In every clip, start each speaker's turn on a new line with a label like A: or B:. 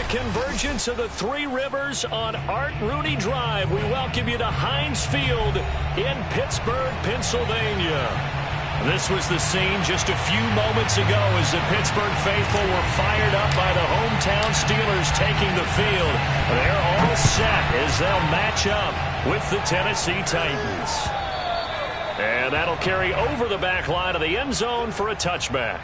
A: convergence of the Three Rivers on Art Rooney Drive. We welcome you to Heinz Field in Pittsburgh, Pennsylvania. This was the scene just a few moments ago as the Pittsburgh faithful were fired up by the hometown Steelers taking the field. They're all set as they'll match up with the Tennessee Titans. And that'll carry over the back line of the end zone for a touchback.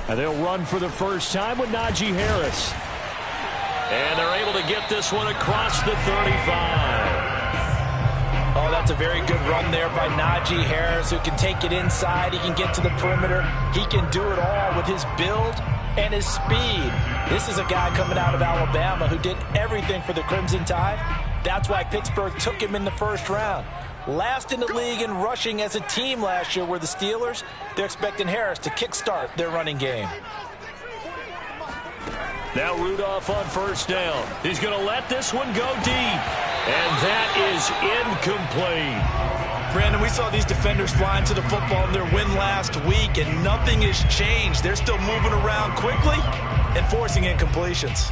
A: And they'll run for the first time with Najee Harris. And they're able to get this one across the 35.
B: Oh, that's a very good run there by Najee Harris, who can take it inside. He can get to the perimeter. He can do it all with his build and his speed. This is a guy coming out of Alabama who did everything for the Crimson Tide. That's why Pittsburgh took him in the first round. Last in the league in rushing as a team last year were the Steelers. They're expecting Harris to kickstart their running game.
A: Now Rudolph on first down. He's going to let this one go deep. And that is incomplete.
B: Brandon, we saw these defenders flying to the football in their win last week, and nothing has changed. They're still moving around quickly and forcing incompletions.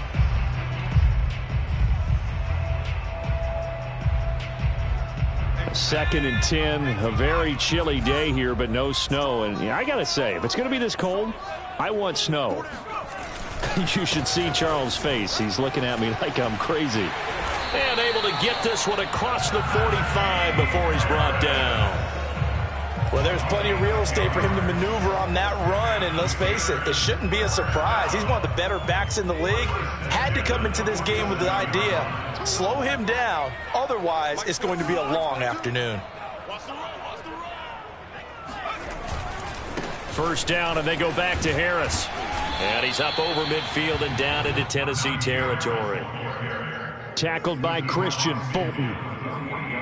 A: Second and 10, a very chilly day here, but no snow. And I got to say, if it's going to be this cold, I want snow. You should see Charles' face. He's looking at me like I'm crazy. And able to get this one across the 45 before he's brought down.
B: Well, there's plenty of real estate for him to maneuver on that run, and let's face it, it shouldn't be a surprise. He's one of the better backs in the league. Had to come into this game with the idea, slow him down, otherwise it's going to be a long afternoon.
A: First down, and they go back to Harris. And he's up over midfield and down into Tennessee territory. Tackled by Christian Fulton.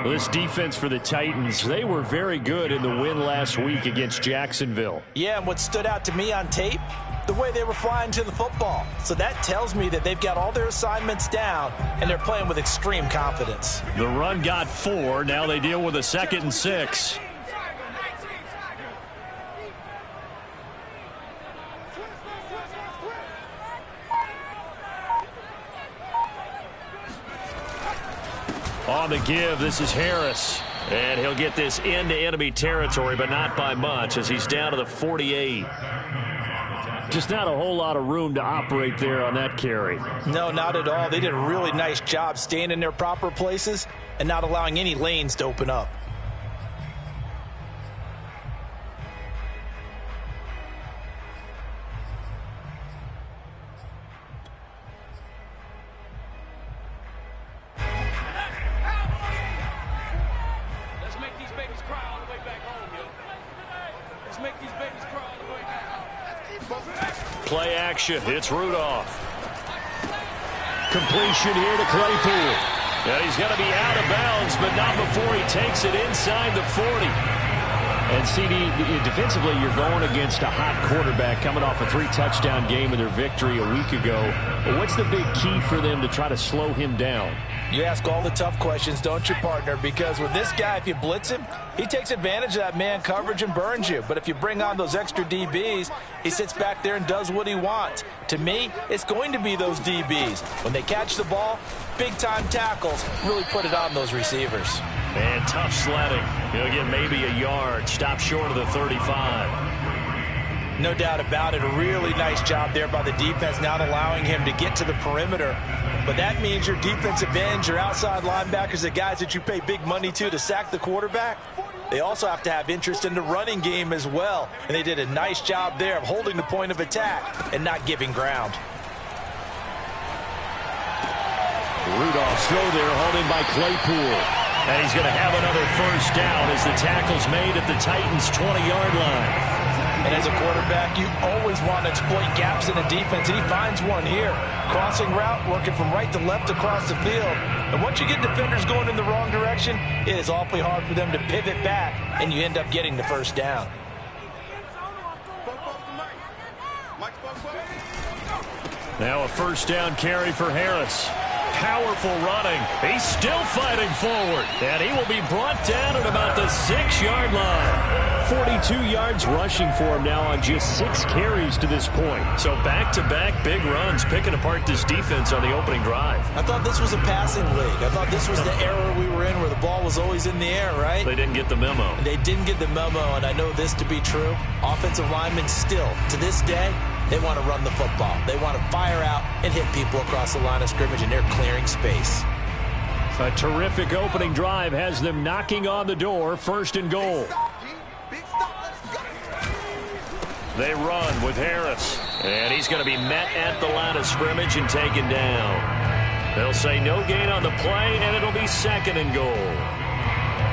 A: This defense for the Titans, they were very good in the win last week against Jacksonville.
B: Yeah, and what stood out to me on tape, the way they were flying to the football. So that tells me that they've got all their assignments down, and they're playing with extreme confidence.
A: The run got 4. Now they deal with a 2nd and 6. On the give, this is Harris. And he'll get this into enemy territory, but not by much as he's down to the 48. Just not a whole lot of room to operate there on that carry.
B: No, not at all. They did a really nice job staying in their proper places and not allowing any lanes to open up.
A: Play action. It's Rudolph. Completion here to Claypool. And he's going to be out of bounds, but not before he takes it inside the 40. And CD, defensively, you're going against a hot quarterback coming off a 3-touchdown game in their victory a week ago. But what's the big key for them to try to slow him down?
B: You ask all the tough questions, don't you, partner? Because with this guy, if you blitz him, he takes advantage of that man coverage and burns you. But if you bring on those extra DBs, he sits back there and does what he wants. To me, it's going to be those DBs. When they catch the ball, big-time tackles really put it on those receivers.
A: And tough sledding. He'll get maybe a yard. Stop short of the 35.
B: No doubt about it. A really nice job there by the defense, not allowing him to get to the perimeter. But that means your defensive ends, your outside linebackers, the guys that you pay big money to sack the quarterback, they also have to have interest in the running game as well. And they did a nice job there of holding the point of attack and not giving ground.
A: Rudolph's throw there, holding by Claypool. And he's going to have another first down as the tackle's made at the Titans' 20-yard line.
B: And as a quarterback, you always want to exploit gaps in the defense, and he finds one here. Crossing route, working from right to left across the field. And once you get defenders going in the wrong direction, it is awfully hard for them to pivot back, and you end up getting the first down.
A: Now a first down carry for Harris. Powerful running. He's still fighting forward. And he will be brought down at about the 6-yard line. 42 yards rushing for him now on just 6 carries to this point. So back-to-back big runs picking apart this defense on the opening drive.
B: I thought this was a passing league. I thought this was the era we were in where the ball was always in the air, right?
A: They didn't get the memo.
B: They didn't get the memo, and I know this to be true. Offensive linemen still, to this day, they want to run the football. They want to fire out and hit people across the line of scrimmage, and they're clearing space.
A: A terrific opening drive has them knocking on the door, 1st and goal. They run with Harris, and he's going to be met at the line of scrimmage and taken down. They'll say no gain on the play, and it'll be 2nd and goal.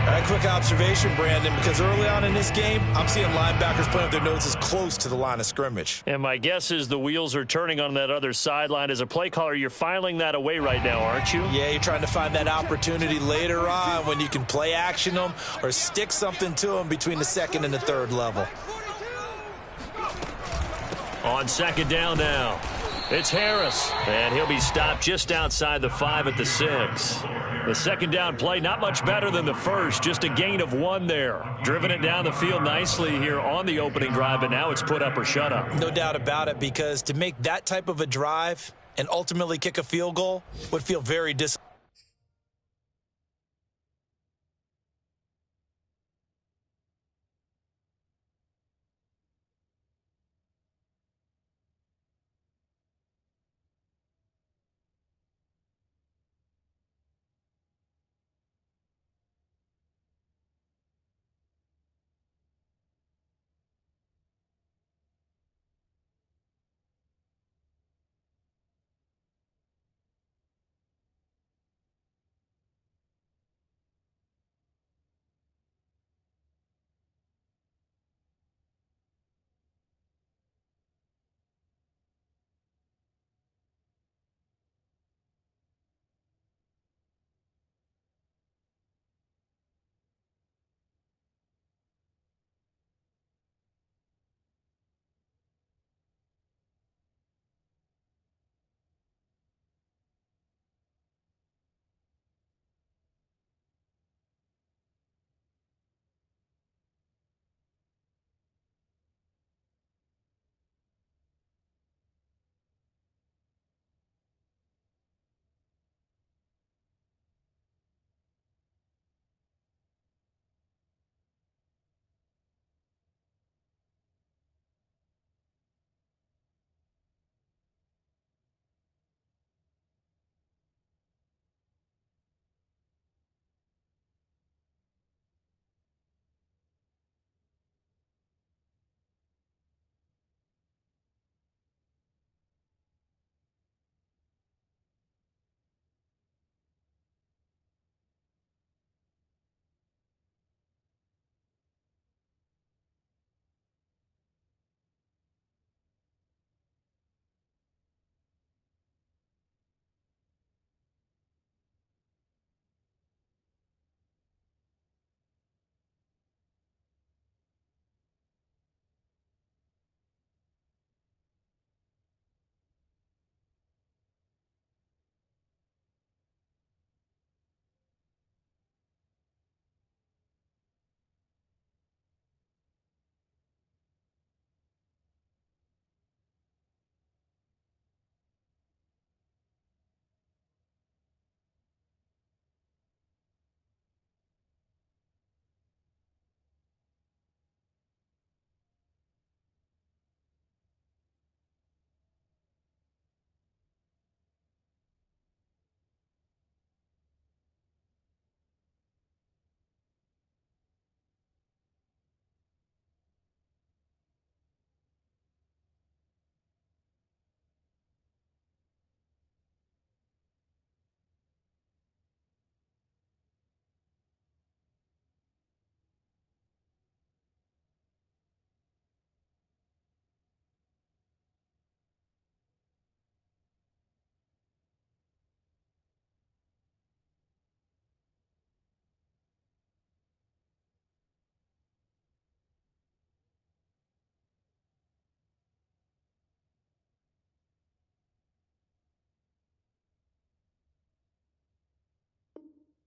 B: All right, quick observation, Brandon, because early on in this game, I'm seeing linebackers putting up their noses close to the line of scrimmage.
A: And my guess is the wheels are turning on that other sideline. As a play caller, you're filing that away right now, aren't you?
B: Yeah, you're trying to find that opportunity later on when you can play action them or stick something to them between the 2nd and the 3rd level.
A: On 2nd down now, it's Harris, and he'll be stopped just outside the 5 at the 6. The 2nd down play, not much better than the first, just a gain of 1 there. Driven it down the field nicely here on the opening drive, but now it's put up or shut up.
B: No doubt about it, because to make that type of a drive and ultimately kick a field goal would feel very disappointing.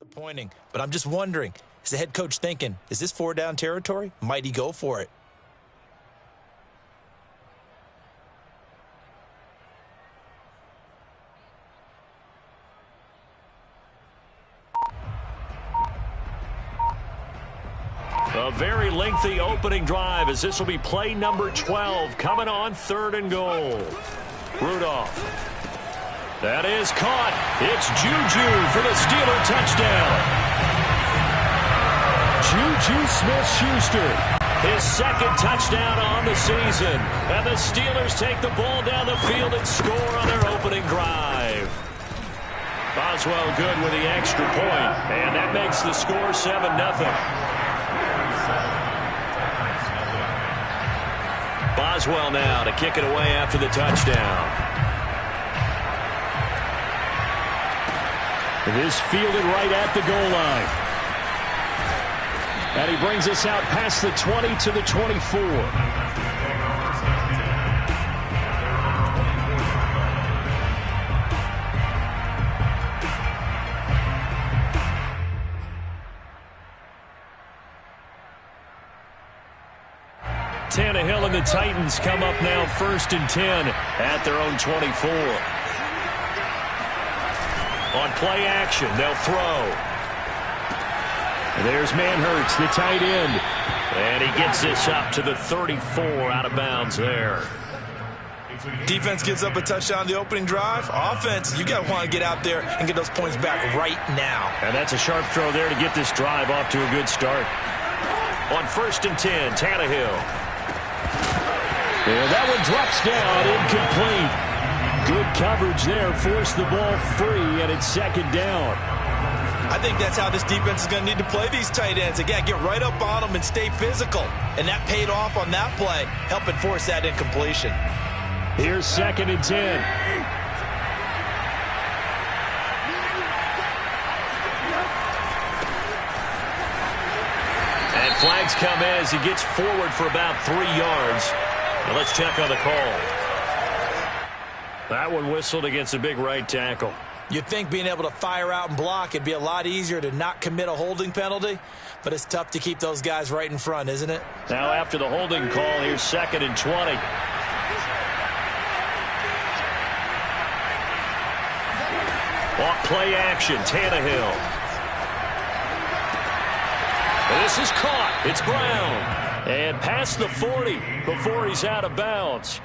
B: Disappointing, but I'm just wondering, is the head coach thinking, is this 4-down territory? Might he go for it?
A: A very lengthy opening drive, as this will be play number 12 coming on 3rd and goal. Rudolph. That is caught. It's Juju for the Steeler touchdown. Juju Smith-Schuster, his second touchdown on the season. And the Steelers take the ball down the field and score on their opening drive. Boswell good with the extra point, and that makes the score 7-0. Boswell now to kick it away after the touchdown. It is fielded right at the goal line. And he brings us out past the 20 to the 24. Tannehill and the Titans come up now 1st and 10 at their own 24. On play action, they'll throw. There's Manhurts, the tight end. And he gets this up to the 34 out of bounds there.
B: Defense gives up a touchdown on the opening drive. Offense, you got to want to get out there and get those points back right now.
A: And that's a sharp throw there to get this drive off to a good start. On 1st and 10, Tannehill. And that one drops down, incomplete. Good coverage there, forced the ball free, and it's 2nd down.
B: I think that's how this defense is going to need to play these tight ends. Again, get right up on them and stay physical. And that paid off on that play, helping force that incompletion.
A: Here's 2nd and 10. And flags come in as he gets forward for about 3 yards. Now let's check on the call. That one whistled against a big right tackle.
B: You'd think being able to fire out and block, it'd be a lot easier to not commit a holding penalty, but it's tough to keep those guys right in front, isn't it?
A: Now after the holding call, here's 2nd and 20. Off play action, Tannehill. And this is caught. It's Brown. And past the 40 before he's out of bounds.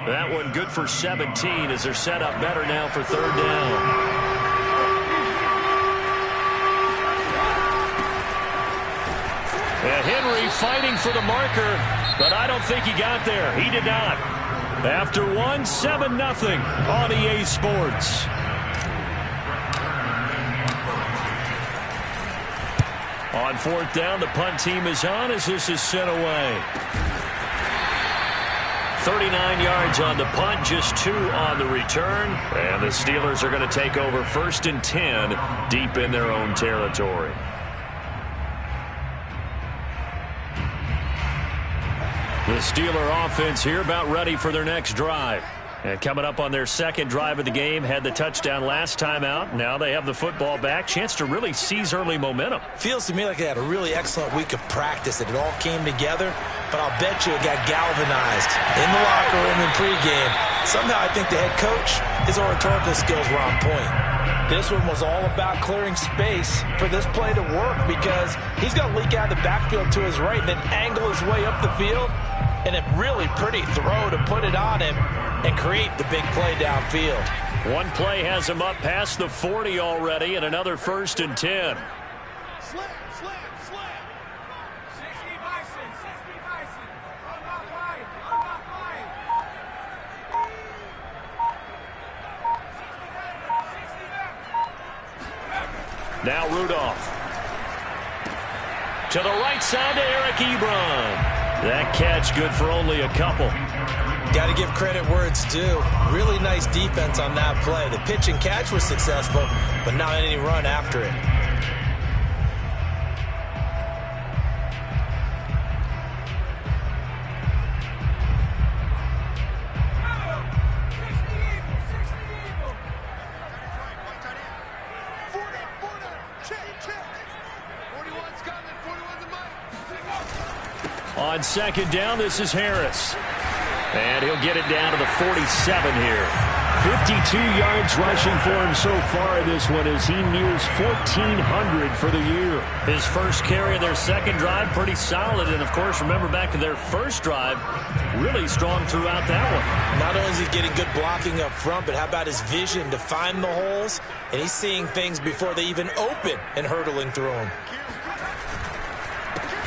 A: That one good for 17 as they're set up better now for 3rd down. And Henry fighting for the marker, but I don't think he got there. He did not. After one, 7-0 on EA Sports. On 4th down, the punt team is on as this is sent away. 39 yards on the punt, just 2 on the return. And the Steelers are going to take over 1st and 10 deep in their own territory. The Steeler offense here about ready for their next drive. And coming up on their 2nd drive of the game, had the touchdown last time out. Now they have the football back. Chance to really seize early momentum.
B: Feels to me like they had a really excellent week of practice, that it all came together. But I'll bet you it got galvanized in the locker room in pregame. Somehow I think the head coach, his oratorical skills were on point. This one was all about clearing space for this play to work, because he's going to leak out of the backfield to his right and then angle his way up the field. And a really pretty throw to put it on him and create the big play downfield.
A: One play has him up past the 40 already, and another 1st and 10. Now Rudolph. To the right side to Eric Ebron. That catch good for only a couple.
B: Got to give credit where it's due. Really nice defense on that play. The pitch and catch was successful, but not any run after it.
A: On second down, this is Harris. And he'll get it down to the 47 here. 52 yards rushing for him so far in this one as he nears 1,400 for the year. His first carry of their second drive, pretty solid. And, of course, remember back to their first drive, really strong throughout that one.
B: Not only is he getting good blocking up front, but how about his vision to find the holes? And he's seeing things before they even open and hurdling through them.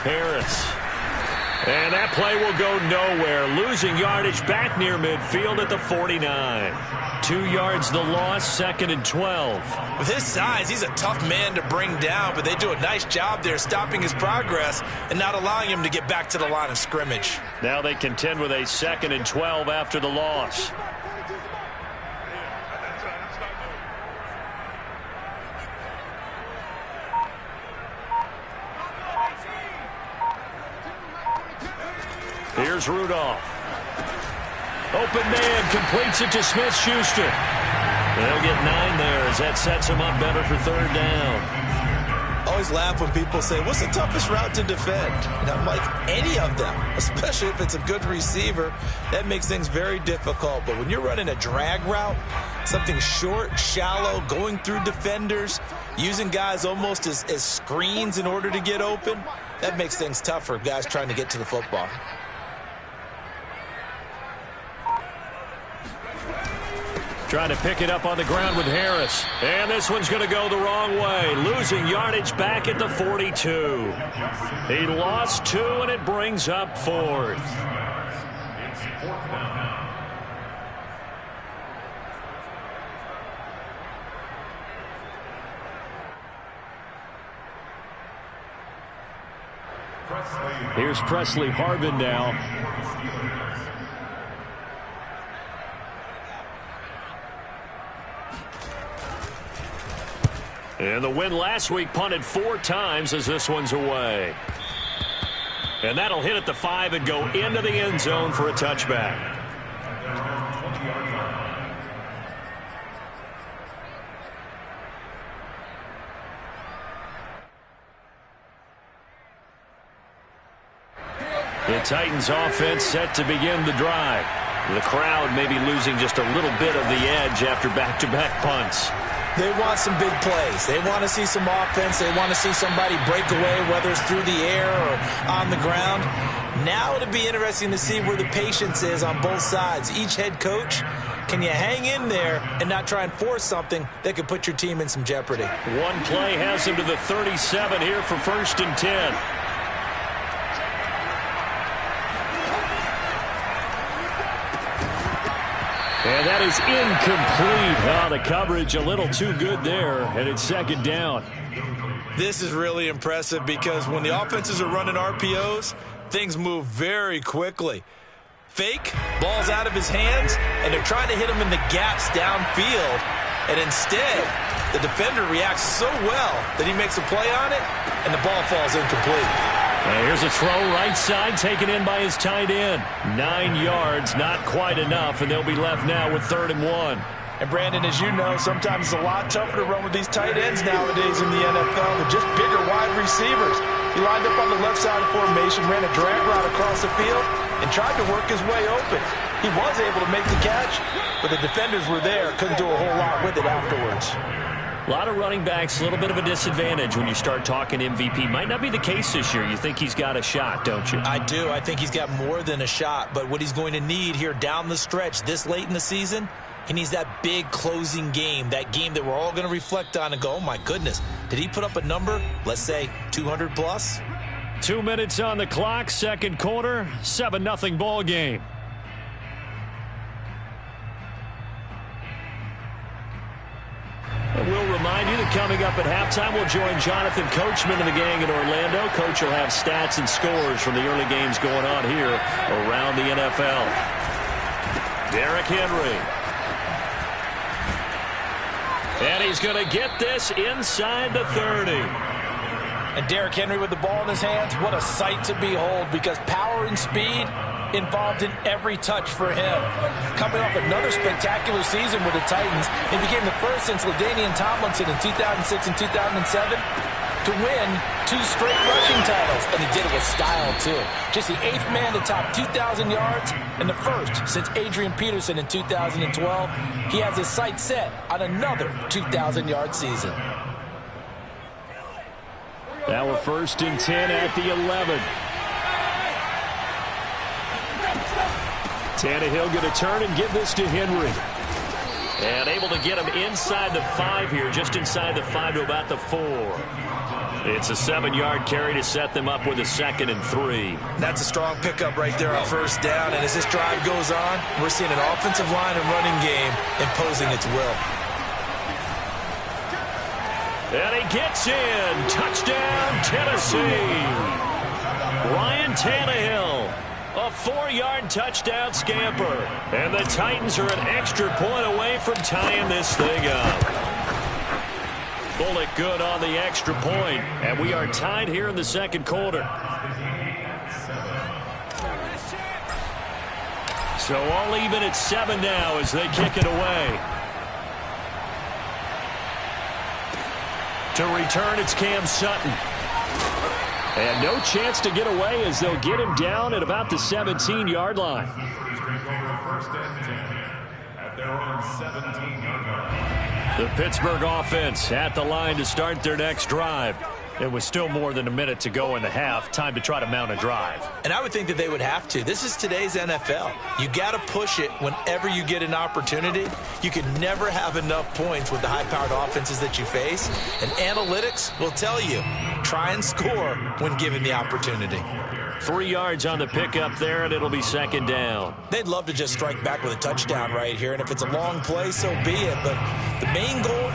A: Harris. And that play will go nowhere. Losing yardage back near midfield at the 49. 2 yards the loss, 2nd and 12.
B: With his size, he's a tough man to bring down, but they do a nice job there stopping his progress and not allowing him to get back to the line of scrimmage.
A: Now they contend with a 2nd and 12 after the loss. Here's Rudolph. Open man, completes it to Smith-Schuster. They'll get 9 there as that sets him up better for 3rd down.
B: Always laugh when people say, what's the toughest route to defend? And I'm like, any of them, especially if it's a good receiver. That makes things very difficult. But when you're running a drag route, something short, shallow, going through defenders, using guys almost as screens in order to get open, that makes things tough for guys trying to get to the football.
A: Trying to pick it up on the ground with Harris. And this one's going to go the wrong way. Losing yardage back at the 42. He lost 2, and it brings up 4th. Here's Presley Harvin now. And the win last week punted 4 times as this one's away. And that'll hit at the 5 and go into the end zone for a touchback. The Titans offense set to begin the drive. The crowd may be losing just a little bit of the edge after back-to-back punts.
B: They want some big plays. They want to see some offense. They want to see somebody break away, whether it's through the air or on the ground. Now it'll be interesting to see where the patience is on both sides. Each head coach, can you hang in there and not try and force something that could put your team in some jeopardy?
A: One play has him to the 37 here for 1st and 10. And that is incomplete. Oh, the coverage a little too good there, and it's 2nd down.
B: This is really impressive because when the offenses are running RPOs, things move very quickly. Fake, ball's out of his hands, and they're trying to hit him in the gaps downfield. And instead, the defender reacts so well that he makes a play on it, and the ball falls incomplete.
A: Here's a throw right side taken in by his tight end. 9 yards, not quite enough, and they'll be left now with 3rd and 1.
B: And Brandon, as you know, sometimes it's a lot tougher to run with these tight ends nowadays in the NFL with just bigger wide receivers. He lined up on the left side of formation, ran a drag route across the field, and tried to work his way open. He was able to make the catch, but the defenders were there, couldn't do a whole lot with it afterwards.
A: A lot of running backs, a little bit of a disadvantage when you start talking MVP. Might not be the case this year. You think he's got a shot, don't you?
B: I do. I think he's got more than a shot. But what he's going to need here down the stretch this late in the season, he needs that big closing game, that game that we're all going to reflect on and go, oh, my goodness, did he put up a number, let's say 200 plus?
A: 2 minutes on the clock, 2nd quarter, 7-0 ball game. And we'll remind you that coming up at halftime, we'll join Jonathan Coachman and the gang in Orlando. Coach will have stats and scores from the early games going on here around the NFL. Derrick Henry. And he's going to get this inside the 30.
B: And Derrick Henry with the ball in his hands, what a sight to behold, because power and speed, involved in every touch for him. Coming off another spectacular season with the Titans, he became the first since LaDainian Tomlinson in 2006 and 2007 to win 2 straight rushing titles, and he did it with style, too. Just the 8th man to top 2,000 yards and the first since Adrian Peterson in 2012. He has his sights set on another 2,000-yard season.
A: Now we're 1st and 10 at the 11. Tannehill going to turn and give this to Henry. And able to get him inside the 5 here, just inside the 5 to about the 4. It's a 7-yard carry to set them up with a 2nd and 3.
B: That's a strong pickup right there on 1st down. And as this drive goes on, we're seeing an offensive line and running game imposing its will.
A: And he gets in. Touchdown, Tennessee. Ryan Tannehill. A 4-yard touchdown scamper. And the Titans are an extra point away from tying this thing up. Bullet good on the extra point. And we are tied here in the 2nd quarter. So all even at 7 now as they kick it away. To return, it's Cam Sutton. And no chance to get away as they'll get him down at about the 17-yard line. The Pittsburgh offense at the line to start their next drive. It was still more than a minute to go in the half. Time to try to mount a drive.
B: And I would think that they would have to. This is today's NFL. You got to push it whenever you get an opportunity. You can never have enough points with the high-powered offenses that you face. And analytics will tell you, try and score when given the opportunity.
A: 3 yards on the pickup there, and it'll be 2nd down.
B: They'd love to just strike back with a touchdown right here. And if it's a long play, so be it. But the main goal,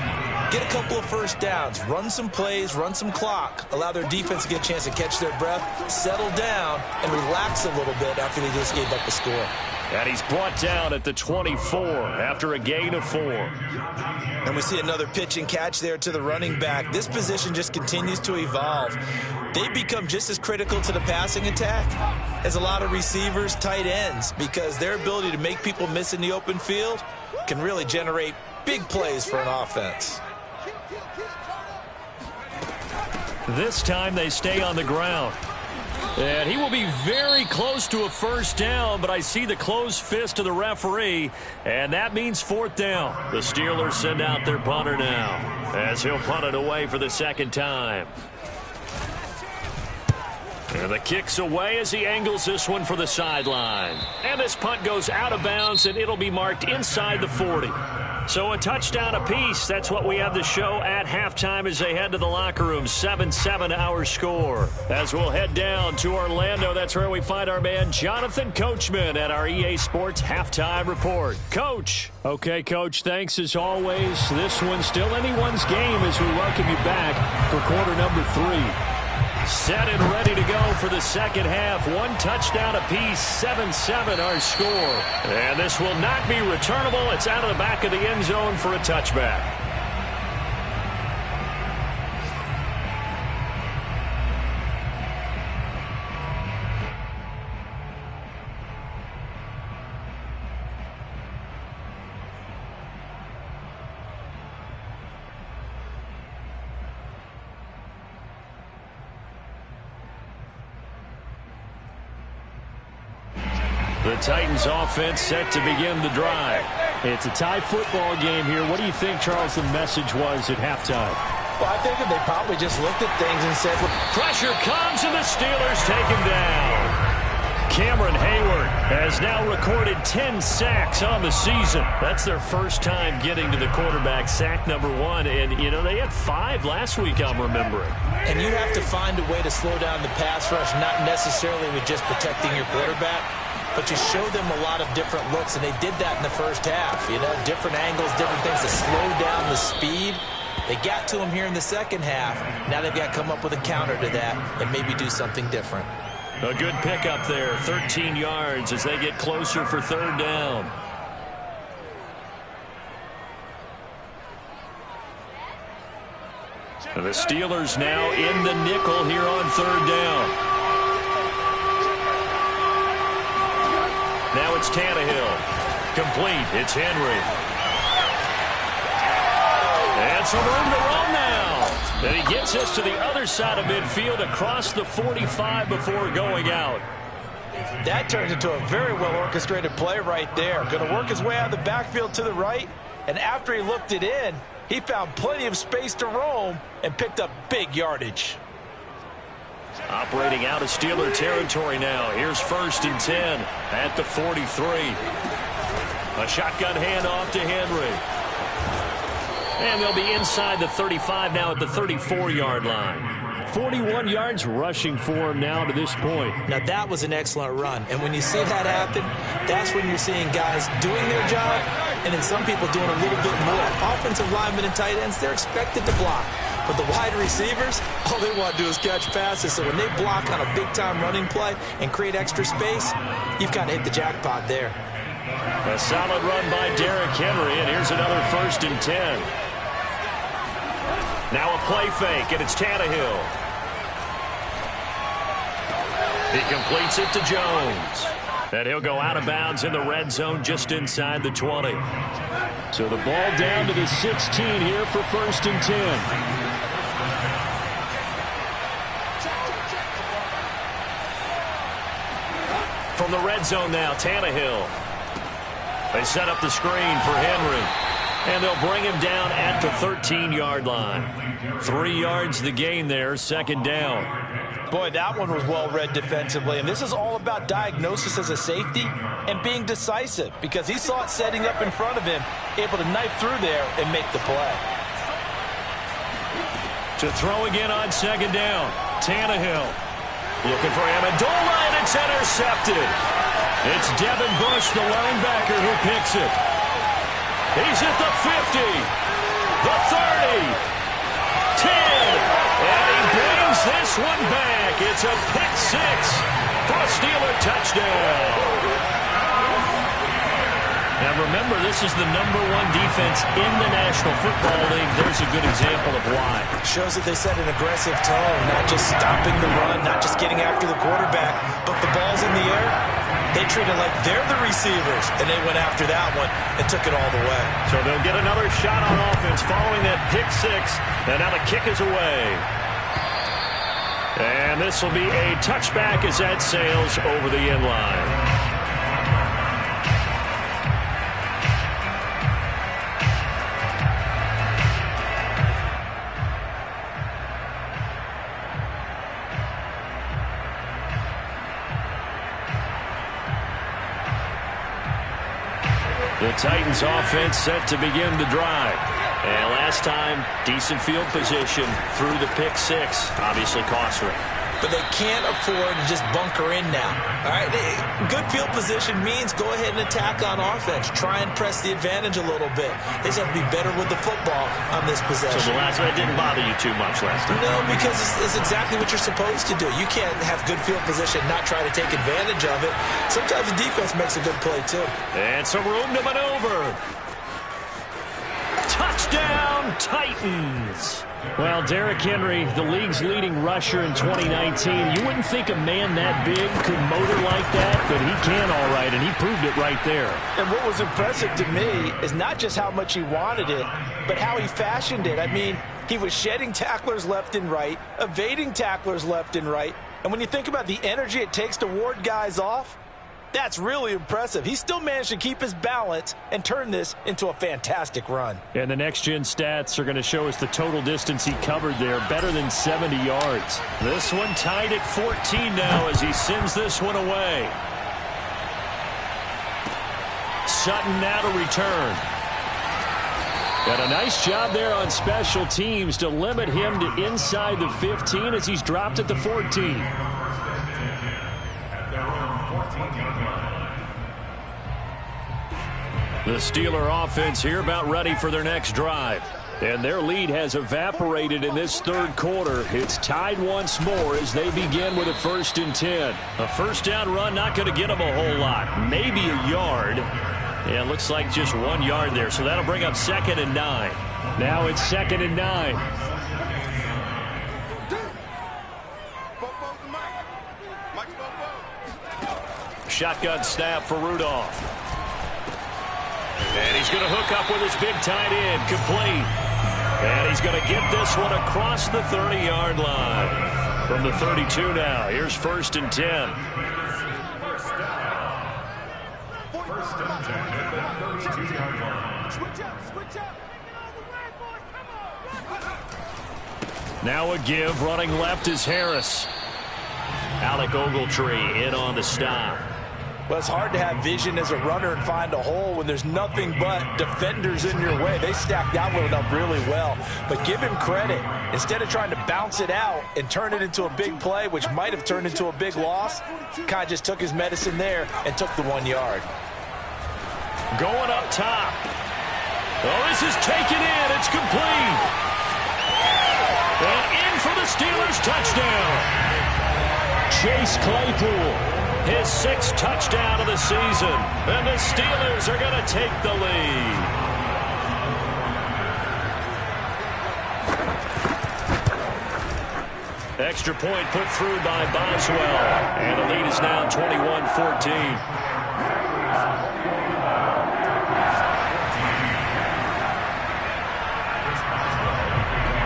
B: get a couple of 1st downs, run some plays, run some clock, allow their defense to get a chance to catch their breath, settle down, and relax a little bit after they just gave up a score.
A: And he's brought down at the 24 after a gain of 4.
B: And we see another pitch and catch there to the running back. This position just continues to evolve. They become just as critical to the passing attack as a lot of receivers, tight ends, because their ability to make people miss in the open field can really generate big plays for an offense.
A: This time they stay on the ground. And he will be very close to a 1st down, but I see the closed fist of the referee, and that means 4th down. The Steelers send out their punter now, as he'll punt it away for the 2nd time. And the kick's away as he angles this one for the sideline. And this punt goes out of bounds, and it'll be marked inside the 40. So a touchdown apiece. That's what we have to show at halftime as they head to the locker room. 7-7 our score. As we'll head down to Orlando, that's where we find our man Jonathan Coachman at our EA Sports Halftime Report. Coach. Okay, Coach, thanks as always. This one's still anyone's game as we welcome you back for quarter number 3. Set and ready to go for the 2nd half. 1 touchdown apiece, 7-7 our score. And this will not be returnable. It's out of the back of the end zone for a touchback. The Titans offense set to begin the drive. It's a tie football game here. What do you think, Charles, the message was at halftime?
B: Well, I think that they probably just looked at things and said,
A: pressure comes and the Steelers take him down. Cameron Hayward has now recorded 10 sacks on the season. That's their first time getting to the quarterback, sack number 1. And, you know, they had 5 last week, I'm remembering.
B: And you have to find a way to slow down the pass rush, not necessarily with just protecting your quarterback, but you show them a lot of different looks, and they did that in the first half. You know, different angles, different things to slow down the speed. They got to him here in the 2nd half. Now they've got to come up with a counter to that and maybe do something different.
A: A good pickup there, 13 yards as they get closer for 3rd down. And the Steelers now in the nickel here on 3rd down. Now it's Tannehill. Complete. It's Henry. And some room to run now. And he gets us to the other side of midfield across the 45 before going out.
B: That turned into a very well-orchestrated play right there. Going to work his way out of the backfield to the right. And after he looked it in, he found plenty of space to roam and picked up big yardage.
A: Operating out of Steeler territory now. Here's 1st and 10 at the 43. A shotgun handoff to Henry. And they'll be inside the 35 now at the 34-yard line. 41 yards rushing for him now to this point.
B: Now, that was an excellent run. And when you see that happen, that's when you're seeing guys doing their job and then some people doing a little bit more. Offensive linemen and tight ends, they're expected to block. But the wide receivers, all they want to do is catch passes. So when they block on a big-time running play and create extra space, you've kind of hit the jackpot there.
A: A solid run by Derrick Henry, and here's another 1st and 10. Now a play fake, and it's Tannehill. He completes it to Jones. And he'll go out of bounds in the red zone just inside the 20. So the ball down to the 16 here for 1st and 10. From the red zone now, Tannehill. They set up the screen for Henry. And they'll bring him down at the 13-yard line. 3 yards the gain there, 2nd down.
B: Boy, that one was well read defensively. And this is all about diagnosis as a safety and being decisive because he saw it setting up in front of him, able to knife through there and make the play.
A: To throw again on 2nd down, Tannehill. Looking for Amendola, and it's intercepted. It's Devin Bush, the linebacker, who picks it. He's at the 50, the 30, 10, and he brings this one back. It's a pick 6 for a Steeler touchdown. Now remember, this is the #1 defense in the National Football League. There's a good example of why.
B: Shows that they set an aggressive tone, not just stopping the run, not just getting after the quarterback, but the ball's in the air. They treat it like they're the receivers, and they went after that one and took it all the way.
A: So they'll get another shot on offense following that pick 6, and now the kick is away. And this will be a touchback as that sails over the end line. The Titans offense set to begin the drive. And last time, decent field position through the pick 6. Obviously costly.
B: But they can't afford to just bunker in now. All right, good field position means go ahead and attack on offense. Try and press the advantage a little bit. They just have to be better with the football on this possession.
A: So the last one didn't bother you too much last time?
B: No, because it's exactly what you're supposed to do. You can't have good field position and not try to take advantage of it. Sometimes the defense makes a good play, too.
A: And some room to maneuver. Touchdown, Titans. Well, Derrick Henry, the league's leading rusher in 2019. You wouldn't think a man that big could motor like that, but he can all right, and he proved it right there.
B: And what was impressive to me is not just how much he wanted it, but how he fashioned it. I mean, he was shedding tacklers left and right, evading tacklers left and right. And when you think about the energy it takes to ward guys off, that's really impressive. He still managed to keep his balance and turn this into a fantastic run.
A: And the next-gen stats are going to show us the total distance he covered there, better than 70 yards. This one tied at 14 now as he sends this one away. Sutton now to return. And a nice job there on special teams to limit him to inside the 15 as he's dropped at the 14. The Steeler offense here about ready for their next drive. And their lead has evaporated in this third quarter. It's tied once more as they begin with a 1st and 10. A first down run not going to get them a whole lot. Maybe a yard. Yeah, it looks like just 1 yard there. So that'll bring up 2nd and 9. Now it's 2nd and 9. shotgun snap for Rudolph. And he's going to hook up with his big tight end. Complete. And he's going to get this one across the 30-yard line. From the 32 now. Here's 1st and 10.
C: First and 10 at the 32-yard line. Switch up.
A: Now a give. Running left is Harris. Alec Ogletree in on the stop.
B: Well, it's hard to have vision as a runner and find a hole when there's nothing but defenders in your way. They stacked that one up really well. But give him credit. Instead of trying to bounce it out and turn it into a big play, which might have turned into a big loss, kind of just took his medicine there and took the 1 yard.
A: Going up top. Oh, this is taken in. It's complete. And in for the Steelers touchdown. Chase Claypool. His 6th touchdown of the season. And the Steelers are going to take the lead. Extra point put through by Boswell. And the lead is now 21-14.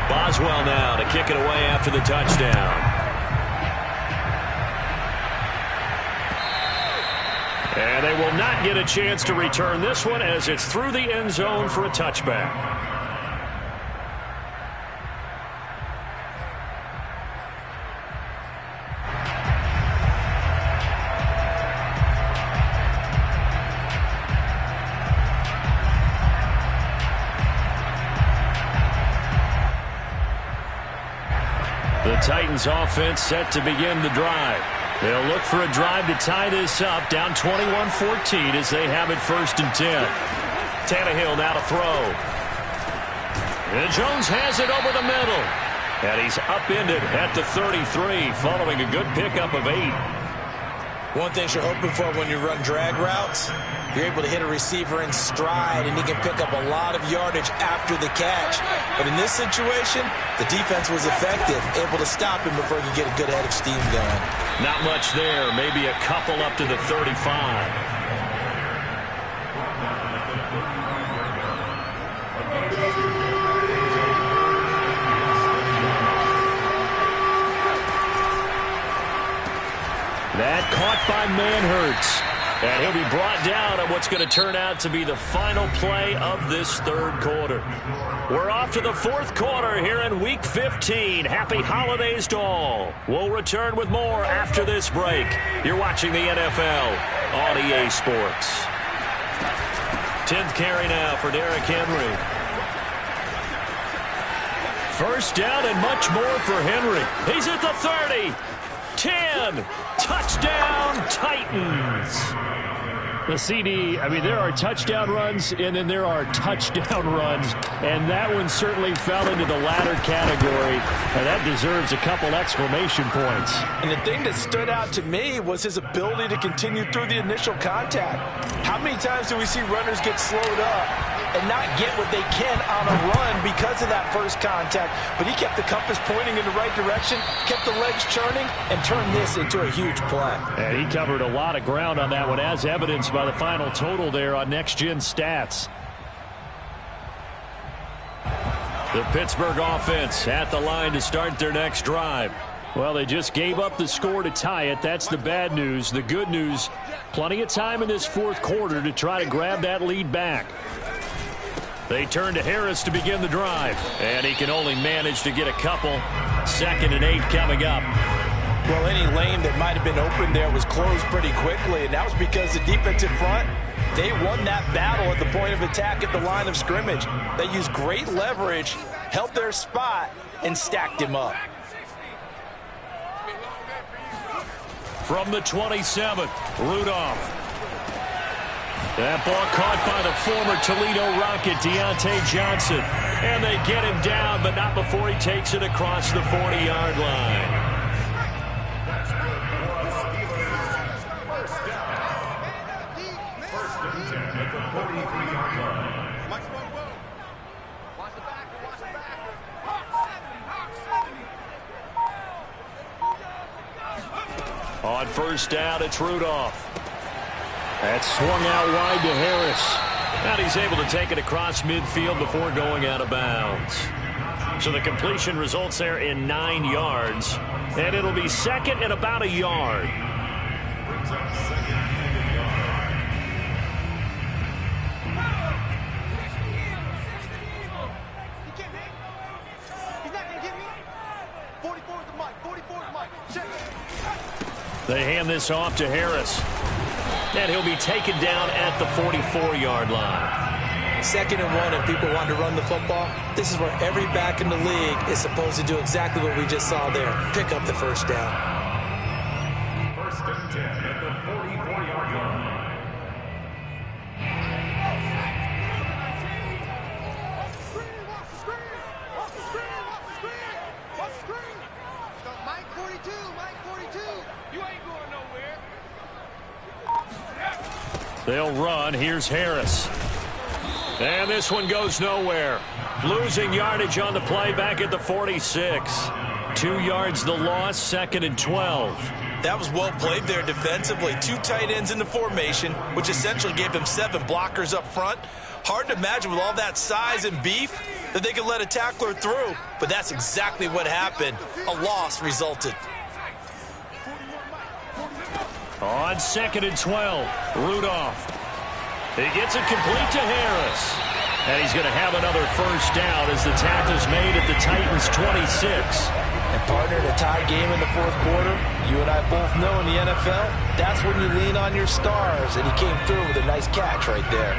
A: Boswell now to kick it away after the touchdown. And they will not get a chance to return this one as it's through the end zone for a touchback. The Titans offense set to begin the drive. They'll look for a drive to tie this up, down 21-14 as they have it 1st and 10. Tannehill now to throw. And Jones has it over the middle. And he's upended at the 33 following a good pickup of 8.
B: One thing you're hoping for when you run drag routes, you're able to hit a receiver in stride, and he can pick up a lot of yardage after the catch. But in this situation, the defense was effective, able to stop him before he could get a good head of steam going.
A: Not much there, maybe a couple up to the 35. That caught by Manhertz. And he'll be brought down on what's going to turn out to be the final play of this 3rd quarter. We're off to the 4th quarter here in Week 15. Happy holidays to all. We'll return with more after this break. You're watching the NFL on EA Sports. 10th carry now for Derrick Henry. 1st down and much more for Henry. He's at the 30. 10. Touchdown, Titans. The CD, I mean, there are touchdown runs, and then there are touchdown runs, and that one certainly fell into the latter category, and that deserves a couple exclamation points.
B: And the thing that stood out to me was his ability to continue through the initial contact. How many times do we see runners get slowed up and not get what they can on a run because of that first contact? But he kept the compass pointing in the right direction, kept the legs churning, and turned this into a huge play.
A: And he covered a lot of ground on that one, as evidenced by the final total there on Next Gen Stats. The Pittsburgh offense at the line to start their next drive. Well, they just gave up the score to tie it. That's the bad news. The good news, plenty of time in this 4th quarter to try to grab that lead back. They turn to Harris to begin the drive, and he can only manage to get a couple. 2nd and 8 coming up.
B: Well, any lane that might have been open there was closed pretty quickly, and that was because the defensive front, they won that battle at the point of attack at the line of scrimmage. They used great leverage, held their spot, and stacked him up.
A: From the 27, Rudolph. That ball caught by the former Toledo Rocket, Deontay Johnson. And they get him down, but not before he takes it across the 40-yard line. On 1st down, it's Rudolph. That's swung out wide to Harris. And he's able to take it across midfield before going out of bounds. So the completion results there in 9 yards. And it'll be second and about a yard. They hand this off to Harris. And he'll be taken down at the 44-yard line.
B: 2nd and 1, if people want to run the football, this is where every back in the league is supposed to do exactly what we just saw there. Pick up the first down.
C: 1st and 10 at the 44-yard line.
A: They'll run. Here's Harris. And this one goes nowhere. Losing yardage on the play back at the 46. 2 yards the loss, 2nd and 12.
B: That was well played there defensively. 2 tight ends in the formation, which essentially gave them 7 blockers up front. Hard to imagine with all that size and beef that they could let a tackler through. But that's exactly what happened. A loss resulted.
A: On 2nd and 12, Rudolph. He gets it complete to Harris. And he's going to have another first down as the tackle's made at the Titans' 26.
B: And partner, in a tie game in the 4th quarter, you and I both know in the NFL, that's when you lean on your stars. And he came through with a nice catch right there.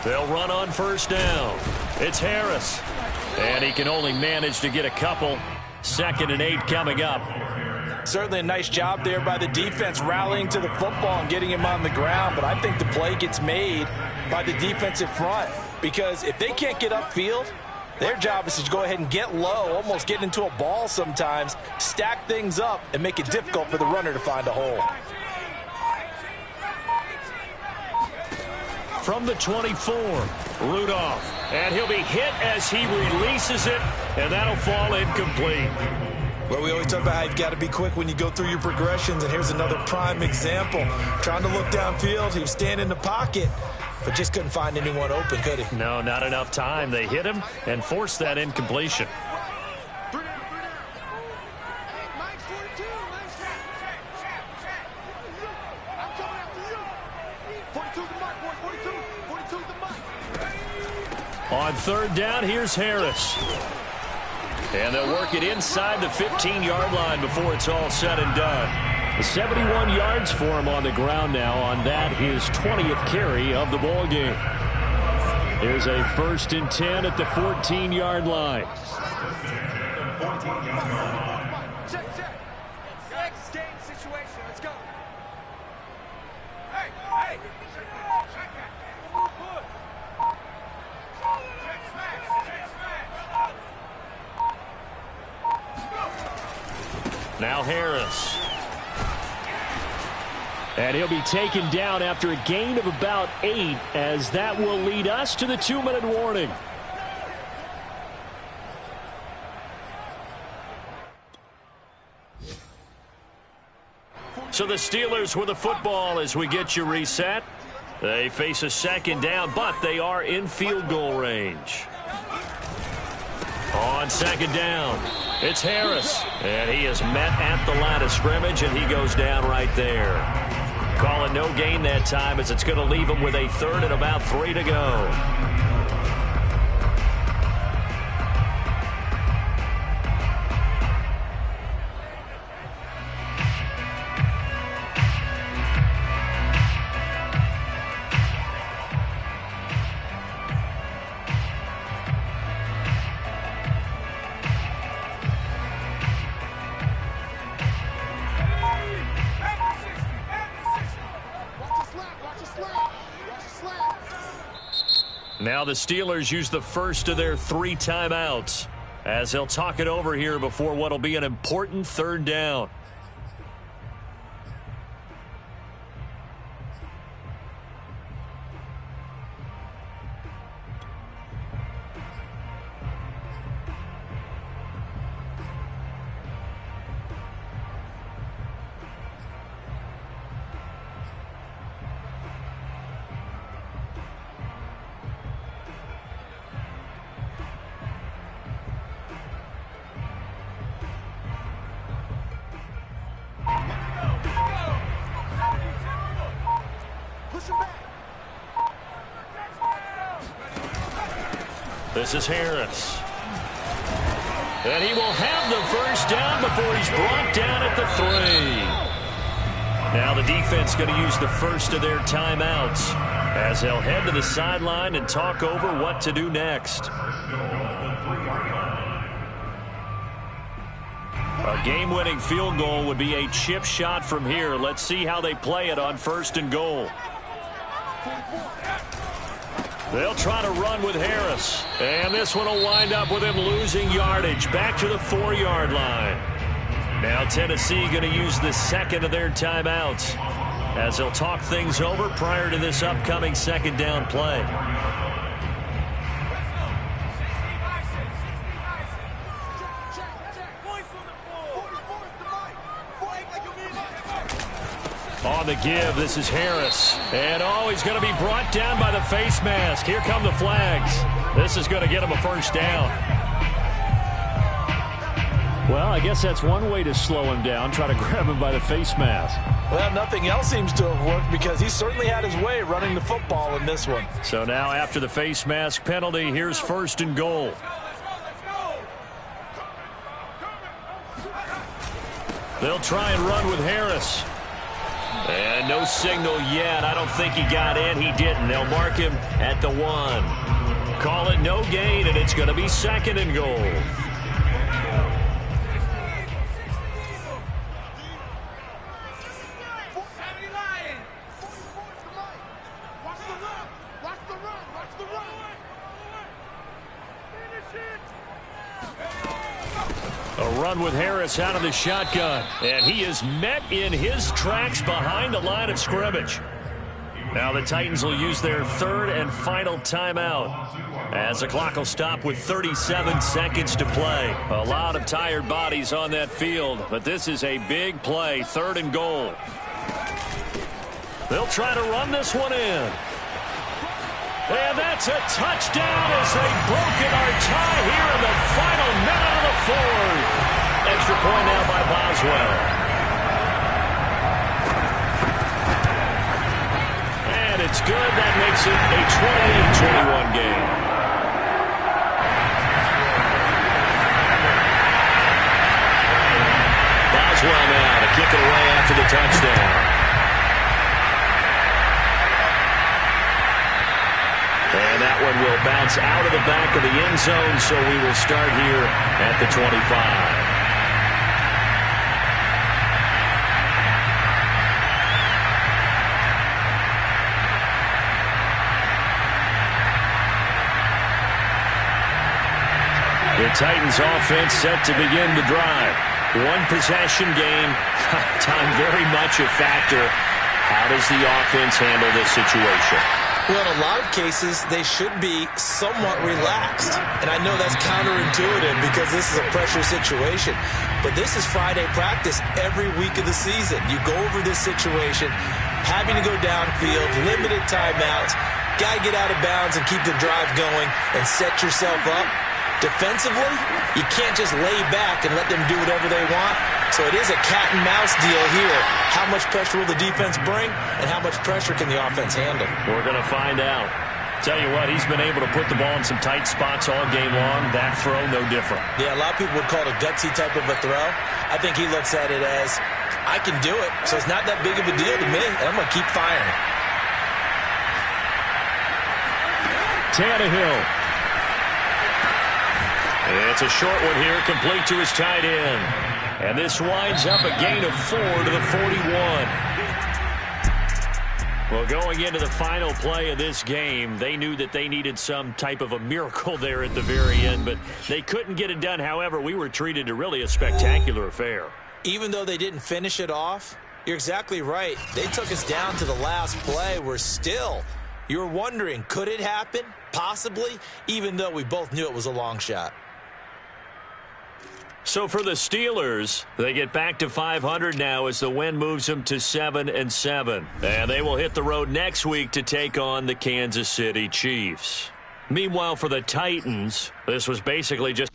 A: They'll run on first down. It's Harris. And he can only manage to get a couple. 2nd and 8 coming up.
B: Certainly a nice job there by the defense rallying to the football and getting him on the ground. But I think the play gets made by the defensive front. Because if they can't get upfield, their job is to go ahead and get low, almost get into a ball sometimes, stack things up, and make it difficult for the runner to find a hole.
A: From the 24, Rudolph. And he'll be hit as he releases it, and that'll fall incomplete.
B: Well, we always talk about how you've got to be quick when you go through your progressions, and here's another prime example. Trying to look downfield, he was standing in the pocket, but just couldn't find anyone open, could he?
A: No, not enough time. They hit him and forced that incompletion. On 3rd down, here's Harris. And they'll work it inside the 15-yard line before it's all said and done. 71 yards for him on the ground now on that, his 20th carry of the ball game. Here's a 1st and 10 at the 14-yard line. Now Harris. And he'll be taken down after a gain of about 8, as that will lead us to the 2-minute warning. So the Steelers with the football as we get you reset. They face a 2nd down, but they are in field goal range. On 2nd down, it's Harris. And he is met at the line of scrimmage, and he goes down right there. Call it no gain that time, as it's going to leave him with a 3rd and about 3 to go. Now the Steelers use the first of their 3 timeouts as they'll talk it over here before what will be an important 3rd down. This is Harris. And he will have the first down before he's brought down at the 3. Now the defense going to use the first of their timeouts as they'll head to the sideline and talk over what to do next. A game-winning field goal would be a chip shot from here. Let's see how they play it on 1st and goal. They'll try to run with Harris. And this one will wind up with him losing yardage back to the 4-yard line. Now Tennessee going to use the second of their timeouts as they'll talk things over prior to this upcoming second down play. On the give, this is Harris. And he's going to be brought down by the face mask. Here come the flags. This is going to get him a first down. Well, I guess that's one way to slow him down, try to grab him by the face mask.
B: Well, nothing else seems to have worked because he certainly had his way running the football in this one.
A: So now after the face mask penalty, here's 1st and goal. They'll try and run with Harris. And no signal yet. I don't think he got in. He didn't. They'll mark him at the 1. Call it no gain, and it's going to be 2nd and goal. A run with Harris out of the shotgun. And he is met in his tracks behind the line of scrimmage. Now the Titans will use their 3rd and final timeout as the clock will stop with 37 seconds to play. A lot of tired bodies on that field, but this is a big play. 3rd and goal. They'll try to run this one in. And that's a touchdown as they've broken our tie here in the final minute of the 4th. Extra point now by Boswell. And it's good. That makes it a 28-21 game. Boswell now to kick it away after the touchdown. And that one will bounce out of the back of the end zone, so we will start here at the 25. The Titans offense set to begin the drive. One possession game. Time very much a factor. How does the offense handle this situation?
B: Well, in a lot of cases, they should be somewhat relaxed. And I know that's counterintuitive because this is a pressure situation. But this is Friday practice every week of the season. You go over this situation, having to go downfield, limited timeouts, got to get out of bounds and keep the drive going and set yourself up. Defensively, you can't just lay back and let them do whatever they want. So it is a cat-and-mouse deal here. How much pressure will the defense bring, and how much pressure can the offense handle?
A: We're going to find out. Tell you what, he's been able to put the ball in some tight spots all game long. That throw, no different.
B: Yeah, a lot of people would call it a gutsy type of a throw. I think he looks at it as, I can do it, so it's not that big of a deal to me, and I'm going to keep firing.
A: Tannehill. It's a short one here, complete to his tight end. And this winds up a gain of 4 to the 41. Well, going into the final play of this game, they knew that they needed some type of a miracle there at the very end, but they couldn't get it done. However, we were treated to really a spectacular affair.
B: Even though they didn't finish it off, you're exactly right. They took us down to the last play. You're wondering, could it happen? Possibly, even though we both knew it was a long shot.
A: So for the Steelers, they get back to 500 now as the win moves them to 7-7. And they will hit the road next week to take on the Kansas City Chiefs. Meanwhile, for the Titans, this was basically just